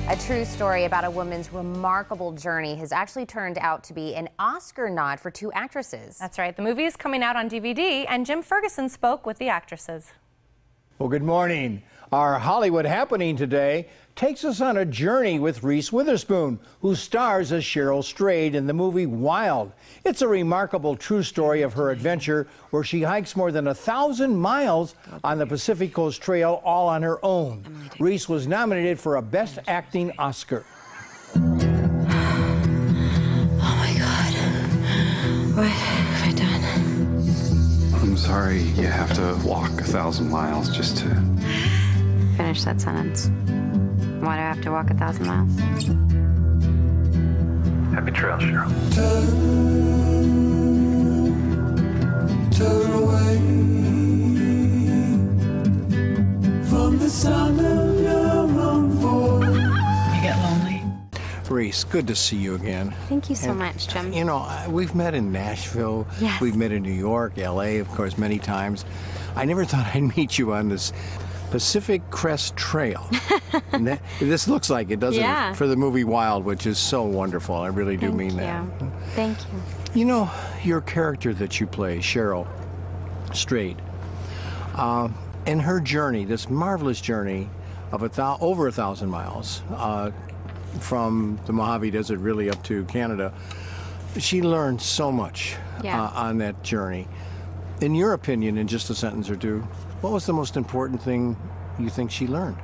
A true story about a woman's remarkable journey has actually turned out to be an Oscar nod for two actresses. That's right. The movie is coming out on DVD, and Jim Ferguson spoke with the actresses. Well, good morning. Our Hollywood happening today takes us on a journey with Reese Witherspoon, who stars as Cheryl Strayed in the movie Wild. It's a remarkable true story of her adventure where she hikes more than 1,000 miles on the Pacific Coast Trail all on her own. Reese was nominated for a Best Acting Oscar. Oh my God. What have I done? I'm sorry you have to walk 1,000 miles just to... Finish that sentence. Why do I have to walk 1,000 miles? Happy trails, Cheryl. Turn away from the sound of your own voice. You get lonely? Reese, good to see you again. Thank you so much, Jim. You know, we've met in Nashville. Yes. We've met in New York, LA, of course, many times. I never thought I'd meet you on this Pacific Crest Trail. And this looks like it, doesn't it? For the movie Wild, which is so wonderful. I really do mean that. Thank you. You know, your character that you play, Cheryl Strayed, and her journey, this marvelous journey of over 1,000 miles from the Mojave Desert really up to Canada, she learned so much on that journey. In your opinion, in just a sentence or two, what was the most important thing you think she learned?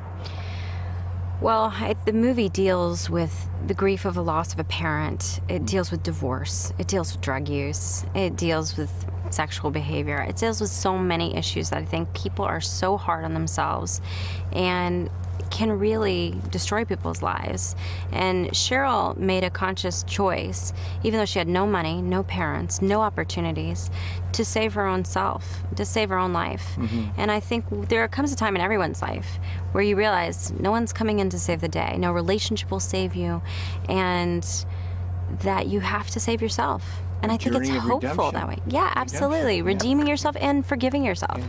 Well, the movie deals with the grief of a loss of a parent. It deals with divorce. It deals with drug use. It deals with sexual behavior. It deals with so many issues that I think people are so hard on themselves and can really destroy people's lives. And Cheryl made a conscious choice, even though she had no money, no parents, no opportunities, to save her own self, to save her own life. And I think there comes a time in everyone's life where you realize no one's coming in to save the day, no relationship will save you, and that you have to save yourself. And I think it's hopeful that way. Yeah, absolutely. Redeeming yourself and forgiving yourself.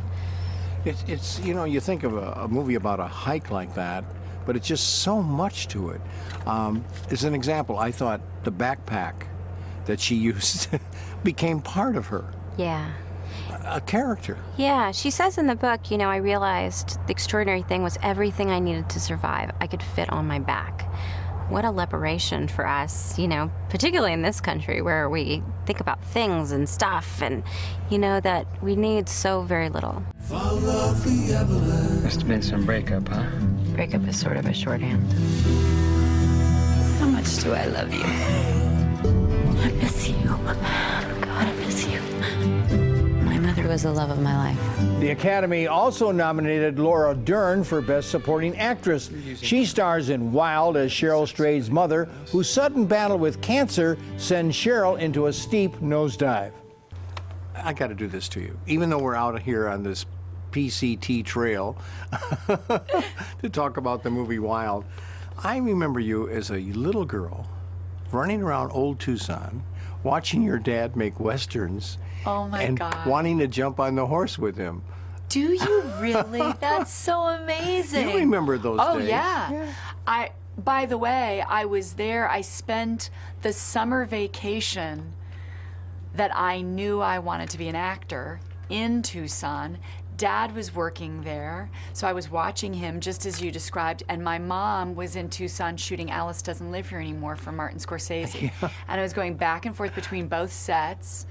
It's you know, you think of a movie about a hike like that, but it's just so much to it. As an example, I thought the backpack that she used became part of her. Yeah. A character. Yeah, she says in the book, you know, I realized the extraordinary thing was everything I needed to survive, I could fit on my back. What a liberation for us, you know, particularly in this country where we think about things and stuff and, you know, that we need so very little. Must have been some breakup, huh? Breakup is sort of a shorthand. How much do I love you? I miss you. God, I miss you. My mother was the love of my life. The Academy also nominated Laura Dern for Best Supporting Actress. She stars in Wild as Cheryl Strayed's mother, whose sudden battle with cancer sends Cheryl into a steep nosedive. I got to do this to you. Even though we're out here on this PCT trail to talk about the movie Wild, I remember you as a little girl running around old Tucson, watching your dad make Westerns. Oh my God. And wanting to jump on the horse with him. Do you really? That's so amazing. You remember those days. Oh, yeah. By the way, I was there. I spent the summer vacation that I knew I wanted to be an actor in Tucson. Dad was working there, so I was watching him just as you described, and my mom was in Tucson shooting Alice Doesn't Live Here Anymore for Martin Scorsese. And I was going back and forth between both sets.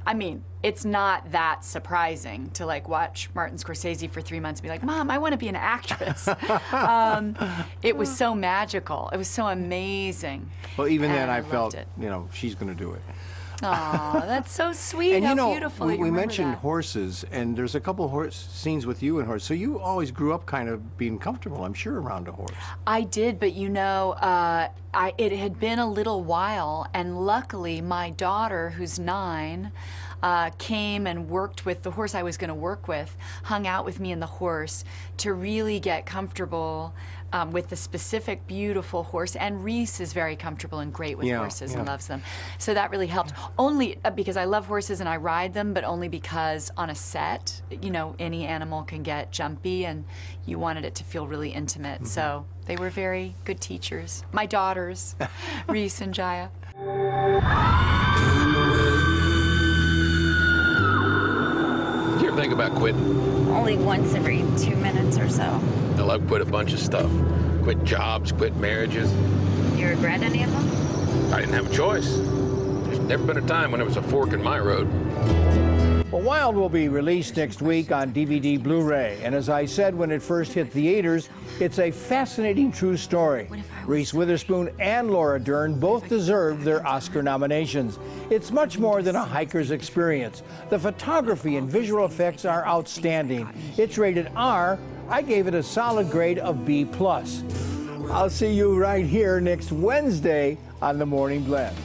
I mean, it's not that surprising to like watch Martin Scorsese for 3 months and be like, Mom, I want to be an actress. It was so magical. It was so amazing. Well, even then I felt, you know, she's going to do it. Aw, that's so sweet. And How you know, beautiful we mentioned that. Horses, and there's a couple of horse scenes with you and horses. So you always grew up kind of being comfortable, I'm sure, around a horse. I did, but you know, it had been a little while, and luckily my daughter, who's 9, came and worked with the horse I was going to work with, hung out with me and the horse to really get comfortable with the specific beautiful horse. And Reese is very comfortable and great with horses and loves them. So that really helped. Only because I love horses and I ride them, but only because on a set, you know, any animal can get jumpy and you wanted it to feel really intimate. So they were very good teachers. My daughters, Reese and Jaya. Did you ever think about quitting? Only once every 2 minutes or so. Well, I've quit a bunch of stuff. Quit jobs, quit marriages. You regret any of them? I didn't have a choice. There's never been a time when there was a fork in my road. Well, Wild will be released next week on DVD Blu-ray, and as I said when it first hit theaters, it's a fascinating true story. Reese Witherspoon and Laura Dern both deserved their Oscar nominations. It's much more than a hiker's experience. The photography and visual effects are outstanding. It's rated R. I gave it a solid grade of B+. I'll see you right here next Wednesday on The Morning Blend.